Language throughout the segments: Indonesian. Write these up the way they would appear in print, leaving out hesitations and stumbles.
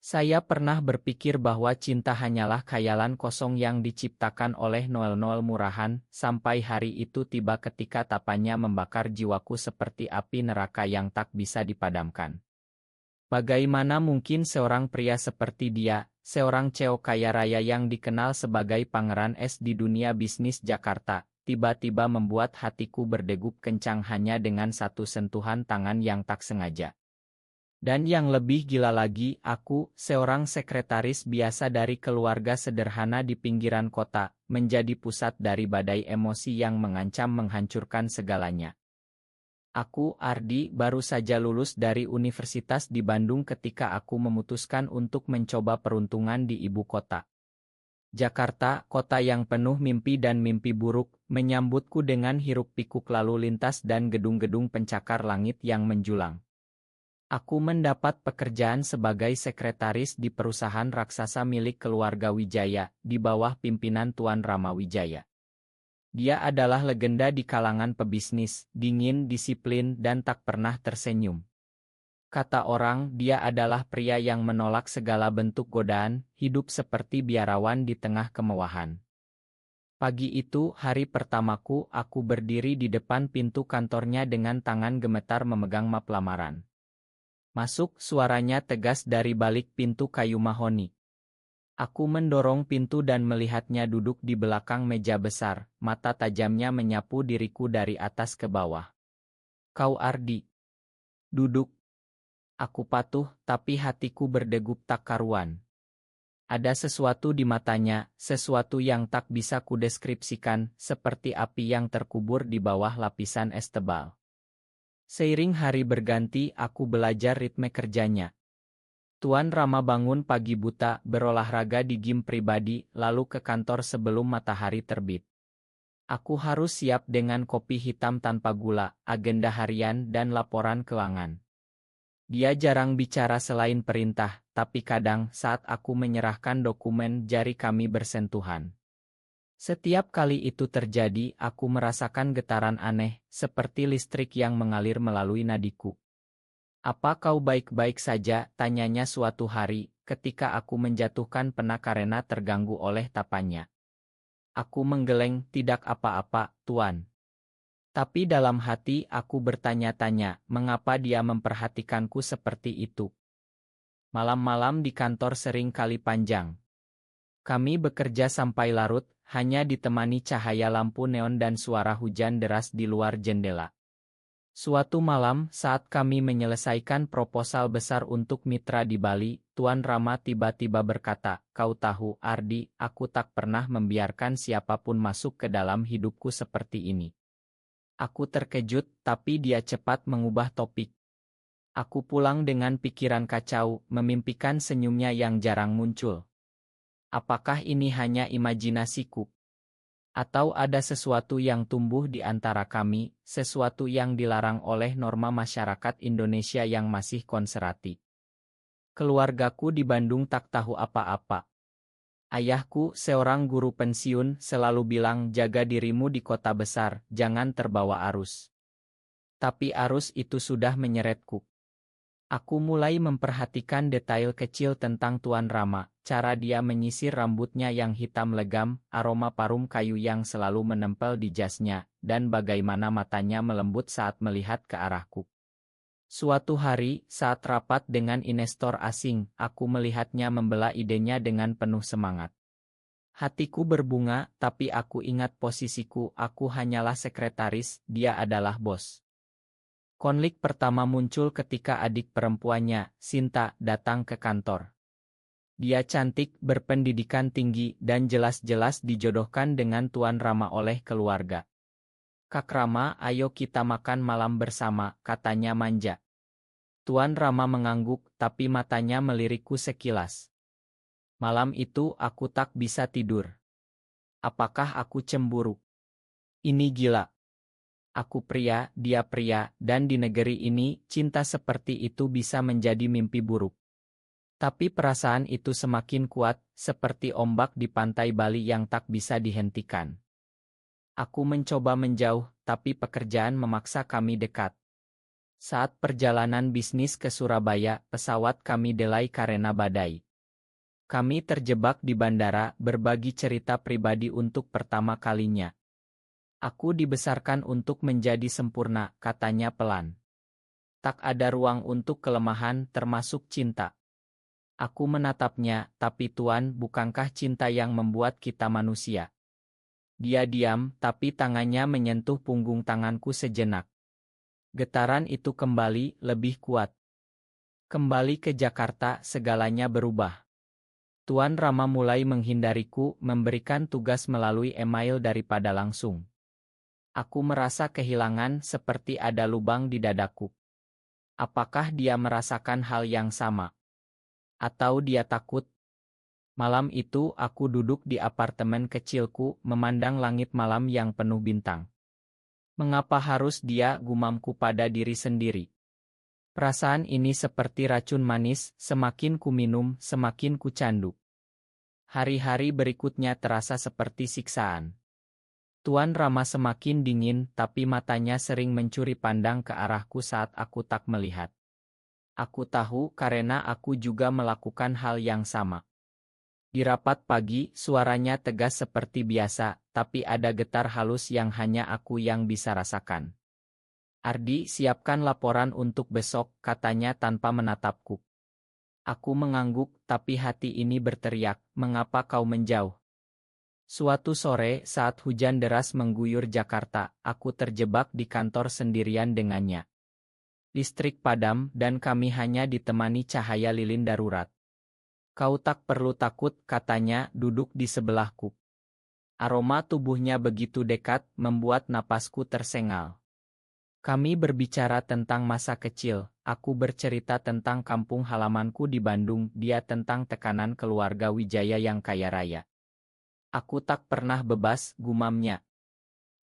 Saya pernah berpikir bahwa cinta hanyalah khayalan kosong yang diciptakan oleh Noel-Noel murahan, sampai hari itu tiba ketika tapanya membakar jiwaku seperti api neraka yang tak bisa dipadamkan. Bagaimana mungkin seorang pria seperti dia, seorang ceo kaya raya yang dikenal sebagai pangeran es di dunia bisnis Jakarta, tiba-tiba membuat hatiku berdegup kencang hanya dengan satu sentuhan tangan yang tak sengaja. Dan yang lebih gila lagi, aku, seorang sekretaris biasa dari keluarga sederhana di pinggiran kota, menjadi pusat dari badai emosi yang mengancam menghancurkan segalanya. Aku, Ardi, baru saja lulus dari universitas di Bandung ketika aku memutuskan untuk mencoba peruntungan di ibu kota. Jakarta, kota yang penuh mimpi dan mimpi buruk, menyambutku dengan hiruk-pikuk lalu lintas dan gedung-gedung pencakar langit yang menjulang. Aku mendapat pekerjaan sebagai sekretaris di perusahaan raksasa milik keluarga Wijaya, di bawah pimpinan Tuan Rama Wijaya. Dia adalah legenda di kalangan pebisnis, dingin, disiplin, dan tak pernah tersenyum. Kata orang, dia adalah pria yang menolak segala bentuk godaan, hidup seperti biarawan di tengah kemewahan. Pagi itu, hari pertamaku, aku berdiri di depan pintu kantornya dengan tangan gemetar memegang map lamaran. Masuk, suaranya tegas dari balik pintu kayu mahoni. Aku mendorong pintu dan melihatnya duduk di belakang meja besar, mata tajamnya menyapu diriku dari atas ke bawah. Kau Ardi. Duduk. Aku patuh, tapi hatiku berdegup tak karuan. Ada sesuatu di matanya, sesuatu yang tak bisa kudeskripsikan, seperti api yang terkubur di bawah lapisan es tebal. Seiring hari berganti, aku belajar ritme kerjanya. Tuan Rama bangun pagi buta, berolahraga di gym pribadi, lalu ke kantor sebelum matahari terbit. Aku harus siap dengan kopi hitam tanpa gula, agenda harian, dan laporan keuangan. Dia jarang bicara selain perintah, tapi kadang saat aku menyerahkan dokumen jari kami bersentuhan. Setiap kali itu terjadi, aku merasakan getaran aneh, seperti listrik yang mengalir melalui nadiku. "Apa kau baik-baik saja?" tanyanya suatu hari, ketika aku menjatuhkan pena karena terganggu oleh tapanya. Aku menggeleng, "Tidak apa-apa, Tuan." Tapi dalam hati aku bertanya-tanya, mengapa dia memperhatikanku seperti itu. Malam-malam di kantor sering kali panjang. Kami bekerja sampai larut, hanya ditemani cahaya lampu neon dan suara hujan deras di luar jendela. Suatu malam, saat kami menyelesaikan proposal besar untuk mitra di Bali, Tuan Rama tiba-tiba berkata, "Kau tahu, Ardi, aku tak pernah membiarkan siapapun masuk ke dalam hidupku seperti ini." Aku terkejut, tapi dia cepat mengubah topik. Aku pulang dengan pikiran kacau, memimpikan senyumnya yang jarang muncul. Apakah ini hanya imajinasiku? Atau ada sesuatu yang tumbuh di antara kami, sesuatu yang dilarang oleh norma masyarakat Indonesia yang masih konservatif? Keluargaku di Bandung tak tahu apa-apa. Ayahku, seorang guru pensiun, selalu bilang, "Jaga dirimu di kota besar, jangan terbawa arus." Tapi arus itu sudah menyeretku. Aku mulai memperhatikan detail kecil tentang Tuan Rama, cara dia menyisir rambutnya yang hitam legam, aroma parfum kayu yang selalu menempel di jasnya, dan bagaimana matanya melembut saat melihat ke arahku. Suatu hari, saat rapat dengan investor asing, aku melihatnya membela idenya dengan penuh semangat. Hatiku berbunga, tapi aku ingat posisiku, aku hanyalah sekretaris, dia adalah bos. Konflik pertama muncul ketika adik perempuannya, Sinta, datang ke kantor. Dia cantik, berpendidikan tinggi, dan jelas-jelas dijodohkan dengan Tuan Rama oleh keluarga. "Kak Rama, ayo kita makan malam bersama," katanya manja. Tuan Rama mengangguk, tapi matanya melirikku sekilas. Malam itu aku tak bisa tidur. Apakah aku cemburu? Ini gila. Aku pria, dia pria, dan di negeri ini, cinta seperti itu bisa menjadi mimpi buruk. Tapi perasaan itu semakin kuat, seperti ombak di pantai Bali yang tak bisa dihentikan. Aku mencoba menjauh, tapi pekerjaan memaksa kami dekat. Saat perjalanan bisnis ke Surabaya, pesawat kami delay karena badai. Kami terjebak di bandara, berbagi cerita pribadi untuk pertama kalinya. Aku dibesarkan untuk menjadi sempurna, katanya pelan. Tak ada ruang untuk kelemahan, termasuk cinta. Aku menatapnya, tapi Tuan, bukankah cinta yang membuat kita manusia? Dia diam, tapi tangannya menyentuh punggung tanganku sejenak. Getaran itu kembali, lebih kuat. Kembali ke Jakarta, segalanya berubah. Tuan Rama mulai menghindariku, memberikan tugas melalui email daripada langsung. Aku merasa kehilangan, seperti ada lubang di dadaku. Apakah dia merasakan hal yang sama? Atau dia takut? Malam itu aku duduk di apartemen kecilku, memandang langit malam yang penuh bintang. Mengapa harus dia, gumamku pada diri sendiri? Perasaan ini seperti racun manis, semakin ku minum, semakin ku candu. Hari-hari berikutnya terasa seperti siksaan. Tuan Rama semakin dingin, tapi matanya sering mencuri pandang ke arahku saat aku tak melihat. Aku tahu karena aku juga melakukan hal yang sama. Di rapat pagi, suaranya tegas seperti biasa, tapi ada getar halus yang hanya aku yang bisa rasakan. Ardi, siapkan laporan untuk besok, katanya tanpa menatapku. Aku mengangguk, tapi hati ini berteriak, mengapa kau menjauh? Suatu sore, saat hujan deras mengguyur Jakarta, aku terjebak di kantor sendirian dengannya. Listrik padam, dan kami hanya ditemani cahaya lilin darurat. Kau tak perlu takut, katanya, duduk di sebelahku. Aroma tubuhnya begitu dekat, membuat napasku tersengal. Kami berbicara tentang masa kecil, aku bercerita tentang kampung halamanku di Bandung, dia tentang tekanan keluarga Wijaya yang kaya raya. Aku tak pernah bebas, gumamnya.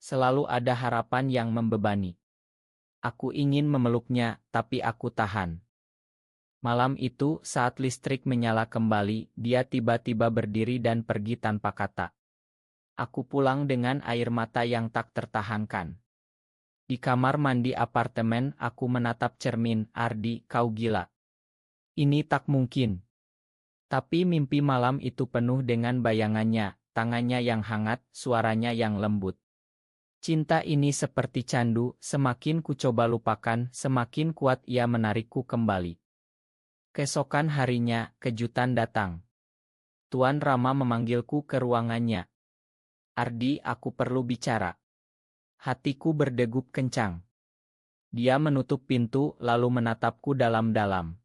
Selalu ada harapan yang membebani. Aku ingin memeluknya, tapi aku tahan. Malam itu, saat listrik menyala kembali, dia tiba-tiba berdiri dan pergi tanpa kata. Aku pulang dengan air mata yang tak tertahankan. Di kamar mandi apartemen, aku menatap cermin, Ardi, kau gila. Ini tak mungkin. Tapi mimpi malam itu penuh dengan bayangannya, tangannya yang hangat, suaranya yang lembut. Cinta ini seperti candu, semakin ku coba lupakan, semakin kuat ia menarikku kembali. Keesokan harinya, kejutan datang. Tuan Rama memanggilku ke ruangannya. Ardi, aku perlu bicara. Hatiku berdegup kencang. Dia menutup pintu, lalu menatapku dalam-dalam.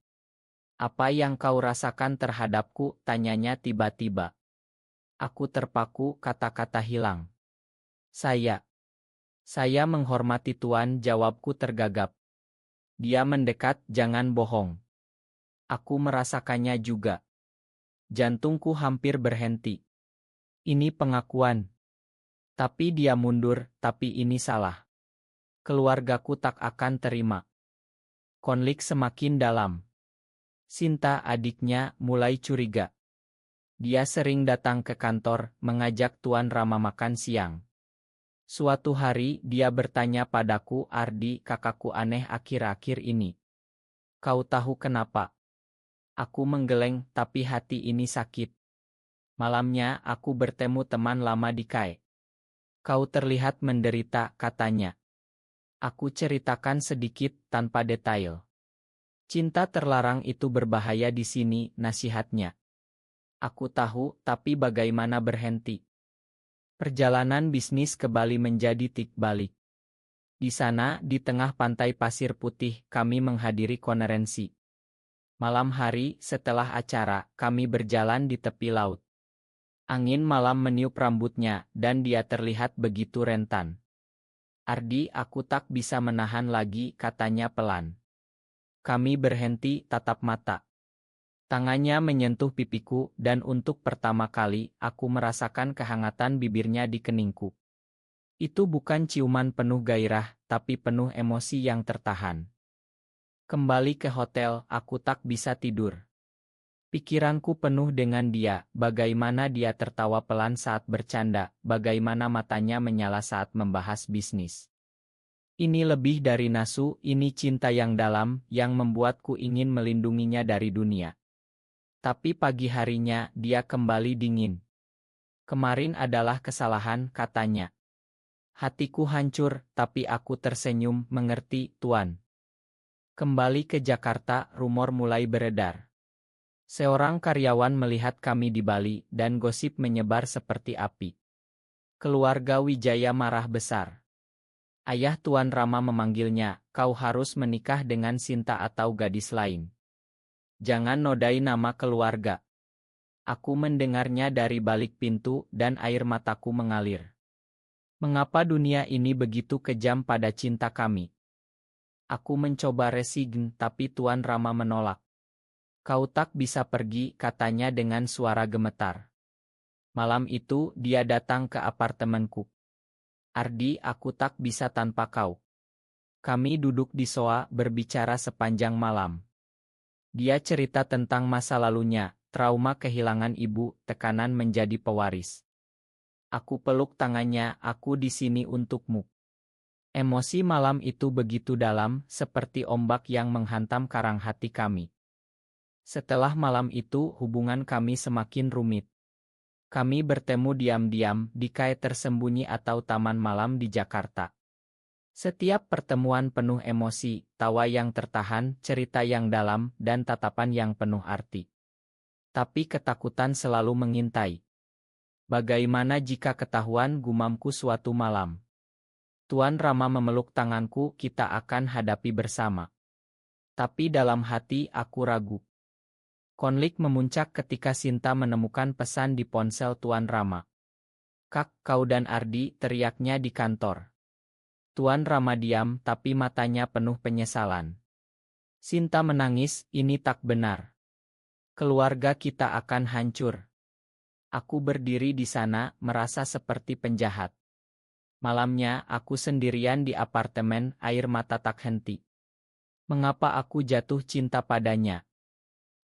Apa yang kau rasakan terhadapku, tanyanya tiba-tiba. Aku terpaku, kata-kata hilang. Saya menghormati Tuan, jawabku tergagap. Dia mendekat, jangan bohong. Aku merasakannya juga. Jantungku hampir berhenti. Ini pengakuan. Tapi dia mundur, tapi ini salah. Keluargaku tak akan terima. Konflik semakin dalam. Sinta, adiknya, mulai curiga. Dia sering datang ke kantor, mengajak Tuan Rama makan siang. Suatu hari, dia bertanya padaku, Ardi, kakakku aneh akhir-akhir ini. Kau tahu kenapa? Aku menggeleng, tapi hati ini sakit. Malamnya, aku bertemu teman lama di KAI. Kau terlihat menderita, katanya. Aku ceritakan sedikit, tanpa detail. Cinta terlarang itu berbahaya di sini, nasihatnya. Aku tahu, tapi bagaimana berhenti? Perjalanan bisnis ke Bali menjadi tik balik. Di sana, di tengah pantai pasir putih, kami menghadiri konferensi. Malam hari, setelah acara, kami berjalan di tepi laut. Angin malam meniup rambutnya, dan dia terlihat begitu rentan. Ardi, aku tak bisa menahan lagi, katanya pelan. Kami berhenti, tatap mata. Tangannya menyentuh pipiku, dan untuk pertama kali, aku merasakan kehangatan bibirnya di keningku. Itu bukan ciuman penuh gairah, tapi penuh emosi yang tertahan. Kembali ke hotel, aku tak bisa tidur. Pikiranku penuh dengan dia, bagaimana dia tertawa pelan saat bercanda, bagaimana matanya menyala saat membahas bisnis. Ini lebih dari nafsu, ini cinta yang dalam, yang membuatku ingin melindunginya dari dunia. Tapi pagi harinya, dia kembali dingin. Kemarin adalah kesalahan, katanya. Hatiku hancur, tapi aku tersenyum, mengerti, Tuan. Kembali ke Jakarta, rumor mulai beredar. Seorang karyawan melihat kami di Bali, dan gosip menyebar seperti api. Keluarga Wijaya marah besar. Ayah Tuan Rama memanggilnya, kau harus menikah dengan Sinta atau gadis lain. Jangan nodai nama keluarga. Aku mendengarnya dari balik pintu dan air mataku mengalir. Mengapa dunia ini begitu kejam pada cinta kami? Aku mencoba resign tapi Tuan Rama menolak. Kau tak bisa pergi, katanya dengan suara gemetar. Malam itu dia datang ke apartemenku. Ardi, aku tak bisa tanpa kau. Kami duduk di sofa berbicara sepanjang malam. Dia cerita tentang masa lalunya, trauma kehilangan ibu, tekanan menjadi pewaris. Aku peluk tangannya, aku di sini untukmu. Emosi malam itu begitu dalam, seperti ombak yang menghantam karang hati kami. Setelah malam itu, hubungan kami semakin rumit. Kami bertemu diam-diam di cafe tersembunyi atau taman malam di Jakarta. Setiap pertemuan penuh emosi, tawa yang tertahan, cerita yang dalam, dan tatapan yang penuh arti. Tapi ketakutan selalu mengintai. Bagaimana jika ketahuan, gumamku suatu malam. Tuan Rama memeluk tanganku, kita akan hadapi bersama. Tapi dalam hati aku ragu. Konflik memuncak ketika Sinta menemukan pesan di ponsel Tuan Rama. Kak, kau dan Ardi, teriaknya di kantor. Tuan Rama diam, tapi matanya penuh penyesalan. Sinta menangis, ini tak benar. Keluarga kita akan hancur. Aku berdiri di sana, merasa seperti penjahat. Malamnya, aku sendirian di apartemen, air mata tak henti. Mengapa aku jatuh cinta padanya?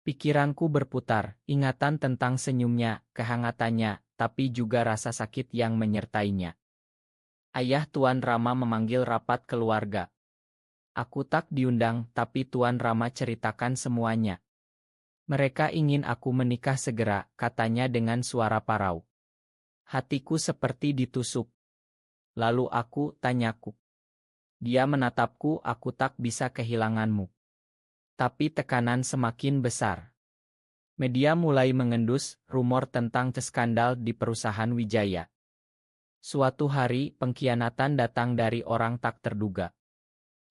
Pikiranku berputar, ingatan tentang senyumnya, kehangatannya, tapi juga rasa sakit yang menyertainya. Ayah Tuan Rama memanggil rapat keluarga. Aku tak diundang, tapi Tuan Rama ceritakan semuanya. Mereka ingin aku menikah segera, katanya dengan suara parau. Hatiku seperti ditusuk. Lalu aku, tanyaku. Dia menatapku, aku tak bisa kehilanganmu. Tapi tekanan semakin besar. Media mulai mengendus rumor tentang skandal di perusahaan Wijaya. Suatu hari, pengkhianatan datang dari orang tak terduga.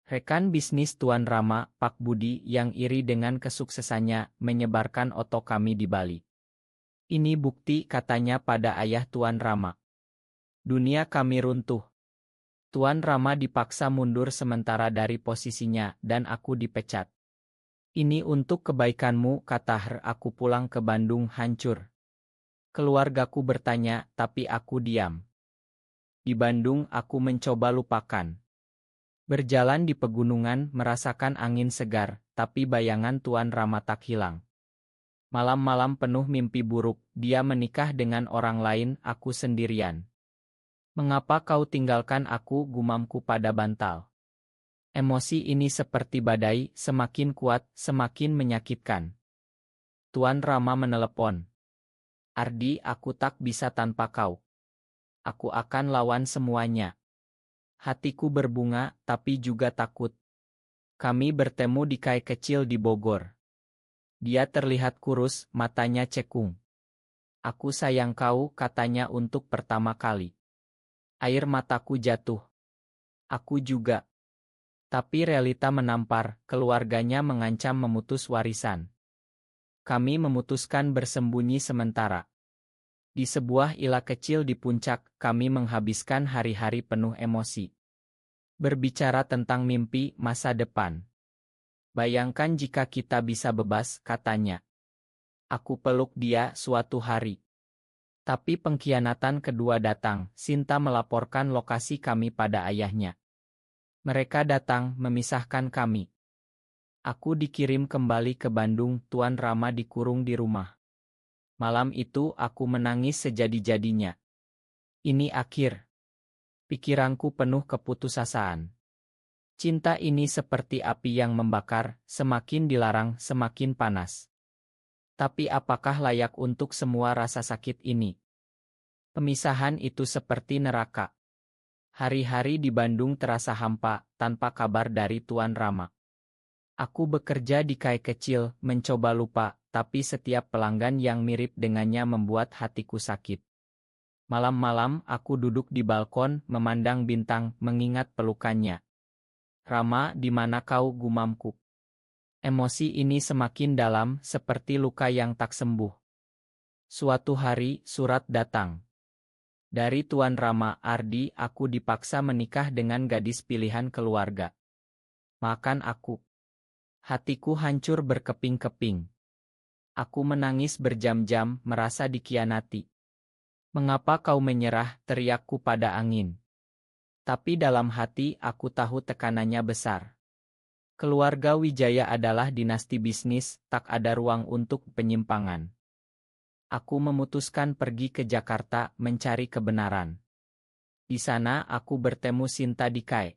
Rekan bisnis Tuan Rama, Pak Budi, yang iri dengan kesuksesannya, menyebarkan foto kami di Bali. Ini bukti, katanya pada ayah Tuan Rama. Dunia kami runtuh. Tuan Rama dipaksa mundur sementara dari posisinya, dan aku dipecat. Ini untuk kebaikanmu, kata aku pulang ke Bandung hancur. Keluargaku bertanya, tapi aku diam. Di Bandung aku mencoba lupakan. Berjalan di pegunungan, merasakan angin segar, tapi bayangan Tuan Rama tak hilang. Malam-malam penuh mimpi buruk, dia menikah dengan orang lain, aku sendirian. Mengapa kau tinggalkan aku, gumamku pada bantal. Emosi ini seperti badai, semakin kuat, semakin menyakitkan. Tuan Rama menelepon. Ardi, aku tak bisa tanpa kau. Aku akan lawan semuanya. Hatiku berbunga, tapi juga takut. Kami bertemu di kai kecil di Bogor. Dia terlihat kurus, matanya cekung. Aku sayang kau, katanya untuk pertama kali. Air mataku jatuh. Aku juga. Tapi realita menampar, keluarganya mengancam memutus warisan. Kami memutuskan bersembunyi sementara. Di sebuah ila kecil di puncak, kami menghabiskan hari-hari penuh emosi. Berbicara tentang mimpi masa depan. Bayangkan jika kita bisa bebas, katanya. Aku peluk dia suatu hari. Tapi pengkhianatan kedua datang, Sinta melaporkan lokasi kami pada ayahnya. Mereka datang, memisahkan kami. Aku dikirim kembali ke Bandung, Tuan Rama dikurung di rumah. Malam itu aku menangis sejadi-jadinya. Ini akhir. Pikiranku penuh keputusasaan. Cinta ini seperti api yang membakar, semakin dilarang semakin panas. Tapi apakah layak untuk semua rasa sakit ini? Pemisahan itu seperti neraka. Hari-hari di Bandung terasa hampa, tanpa kabar dari Tuan Rama. Aku bekerja di kai kecil, mencoba lupa, tapi setiap pelanggan yang mirip dengannya membuat hatiku sakit. Malam-malam aku duduk di balkon, memandang bintang, mengingat pelukannya. Rama, di mana kau, gumamku? Emosi ini semakin dalam, seperti luka yang tak sembuh. Suatu hari, surat datang. Dari Tuan Rama, Ardi, aku dipaksa menikah dengan gadis pilihan keluarga. Makan aku. Hatiku hancur berkeping-keping. Aku menangis berjam-jam, merasa dikhianati. Mengapa kau menyerah, teriakku pada angin. Tapi dalam hati aku tahu tekanannya besar. Keluarga Wijaya adalah dinasti bisnis, tak ada ruang untuk penyimpangan. Aku memutuskan pergi ke Jakarta mencari kebenaran. Di sana aku bertemu Sinta di kai.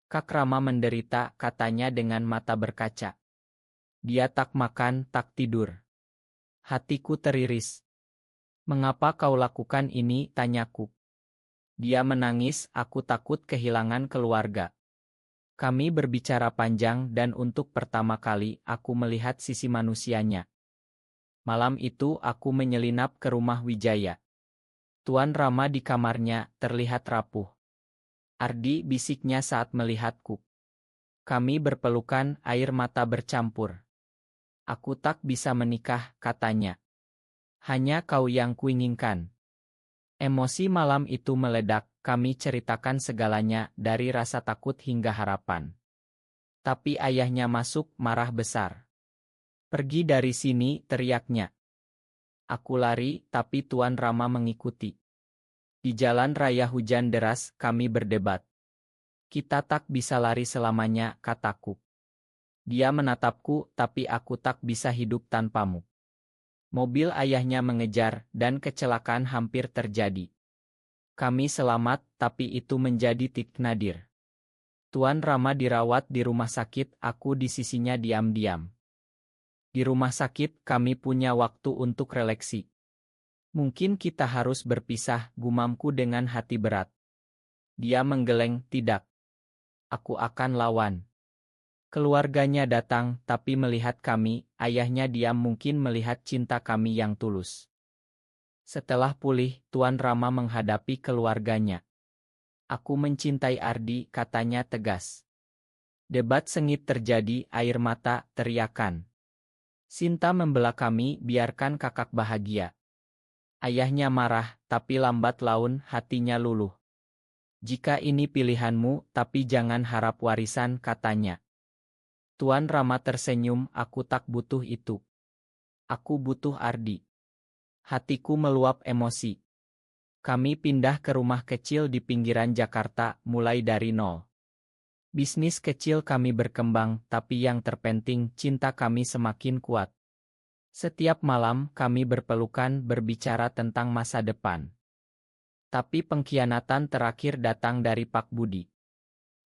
Kak Rama menderita, katanya dengan mata berkaca. Dia tak makan, tak tidur. Hatiku teriris. Mengapa kau lakukan ini, tanyaku. Dia menangis, aku takut kehilangan keluarga. Kami berbicara panjang dan untuk pertama kali aku melihat sisi manusianya. Malam itu aku menyelinap ke rumah Wijaya. Tuan Rama di kamarnya terlihat rapuh. Ardi, bisiknya saat melihatku. Kami berpelukan, air mata bercampur. Aku tak bisa menikah, katanya. Hanya kau yang kuinginkan. Emosi malam itu meledak, kami ceritakan segalanya, dari rasa takut hingga harapan. Tapi ayahnya masuk, marah besar. Pergi dari sini, teriaknya. Aku lari, tapi Tuan Rama mengikuti. Di jalan raya hujan deras, kami berdebat. Kita tak bisa lari selamanya, kataku. Dia menatapku, tapi aku tak bisa hidup tanpamu. Mobil ayahnya mengejar, dan kecelakaan hampir terjadi. Kami selamat, tapi itu menjadi titik nadir. Tuan Rama dirawat di rumah sakit, aku di sisinya diam-diam. Di rumah sakit, kami punya waktu untuk refleksi. Mungkin kita harus berpisah, gumamku dengan hati berat. Dia menggeleng, tidak. Aku akan lawan. Keluarganya datang, tapi melihat kami, ayahnya diam, mungkin melihat cinta kami yang tulus. Setelah pulih, Tuan Rama menghadapi keluarganya. Aku mencintai Ardi, katanya tegas. Debat sengit terjadi, air mata, teriakan. Sinta membela kami, biarkan kakak bahagia. Ayahnya marah, tapi lambat laun hatinya luluh. Jika ini pilihanmu, tapi jangan harap warisan, katanya. Tuan Rama tersenyum, aku tak butuh itu. Aku butuh Ardi. Hatiku meluap emosi. Kami pindah ke rumah kecil di pinggiran Jakarta, mulai dari nol. Bisnis kecil kami berkembang, tapi yang terpenting, cinta kami semakin kuat. Setiap malam kami berpelukan, berbicara tentang masa depan. Tapi pengkhianatan terakhir datang dari Pak Budi.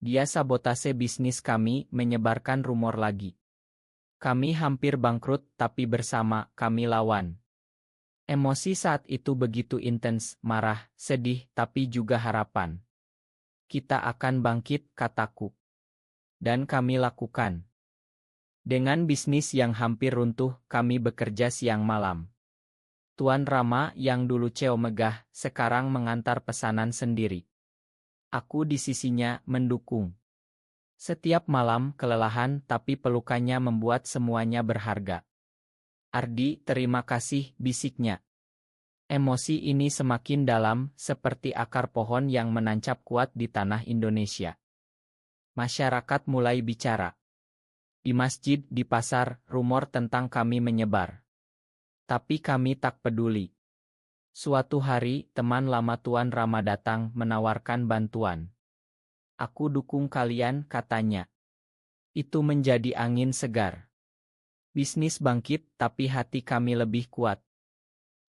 Dia sabotase bisnis kami, menyebarkan rumor lagi. Kami hampir bangkrut, tapi bersama kami lawan. Emosi saat itu begitu intens, marah, sedih, tapi juga harapan. Kita akan bangkit, kataku. Dan kami lakukan. Dengan bisnis yang hampir runtuh, kami bekerja siang malam. Tuan Rama yang dulu CEO megah, sekarang mengantar pesanan sendiri. Aku di sisinya, mendukung. Setiap malam kelelahan, tapi pelukannya membuat semuanya berharga. Ardi, terima kasih, bisiknya. Emosi ini semakin dalam, seperti akar pohon yang menancap kuat di tanah Indonesia. Masyarakat mulai bicara. Di masjid, di pasar, rumor tentang kami menyebar. Tapi kami tak peduli. Suatu hari, teman lama Tuan Rama datang menawarkan bantuan. Aku dukung kalian, katanya. Itu menjadi angin segar. Bisnis bangkit, tapi hati kami lebih kuat.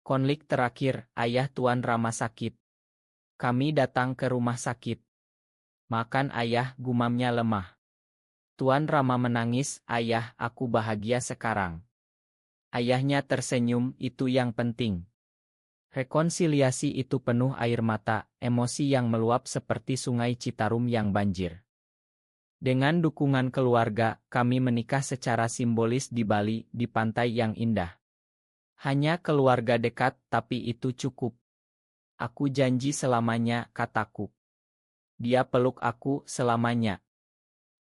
Konflik terakhir, ayah Tuan Rama sakit. Kami datang ke rumah sakit. Makan ayah, gumamnya lemah. Tuan Rama menangis, ayah, aku bahagia sekarang. Ayahnya tersenyum, itu yang penting. Rekonsiliasi itu penuh air mata, emosi yang meluap seperti sungai Citarum yang banjir. Dengan dukungan keluarga, kami menikah secara simbolis di Bali, di pantai yang indah. Hanya keluarga dekat, tapi itu cukup. Aku janji selamanya, kataku. Dia peluk aku selamanya.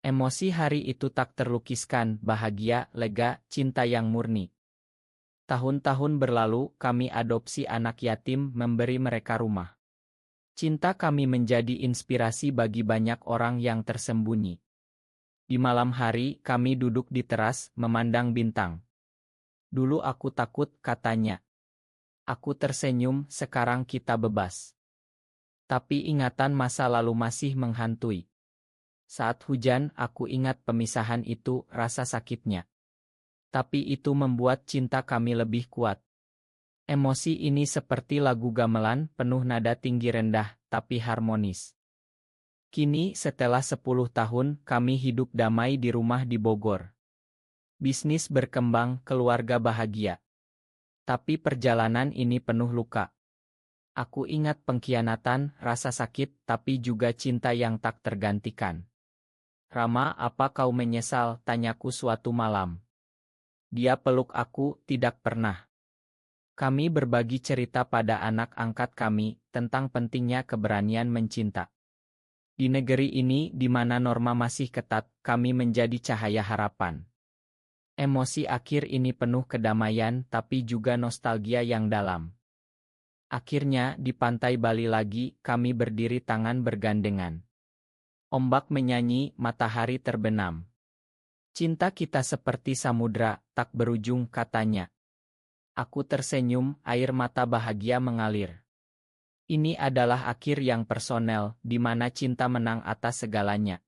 Emosi hari itu tak terlukiskan, bahagia, lega, cinta yang murni. Tahun-tahun berlalu, kami adopsi anak yatim, memberi mereka rumah. Cinta kami menjadi inspirasi bagi banyak orang yang tersembunyi. Di malam hari, kami duduk di teras, memandang bintang. Dulu aku takut, katanya. Aku tersenyum, sekarang kita bebas. Tapi ingatan masa lalu masih menghantui. Saat hujan, aku ingat pemisahan itu, rasa sakitnya. Tapi itu membuat cinta kami lebih kuat. Emosi ini seperti lagu gamelan, penuh nada tinggi rendah, tapi harmonis. Kini, setelah 10 tahun, kami hidup damai di rumah di Bogor. Bisnis berkembang, keluarga bahagia. Tapi perjalanan ini penuh luka. Aku ingat pengkhianatan, rasa sakit, tapi juga cinta yang tak tergantikan. Rama, apa kau menyesal? Tanyaku suatu malam. Dia peluk aku, tidak pernah. Kami berbagi cerita pada anak angkat kami, tentang pentingnya keberanian mencinta. Di negeri ini, di mana norma masih ketat, kami menjadi cahaya harapan. Emosi akhir ini penuh kedamaian, tapi juga nostalgia yang dalam. Akhirnya, di pantai Bali lagi, kami berdiri tangan bergandengan. Ombak menyanyi, matahari terbenam. Cinta kita seperti samudra, tak berujung, katanya. Aku tersenyum, air mata bahagia mengalir. Ini adalah akhir yang personel, di mana cinta menang atas segalanya.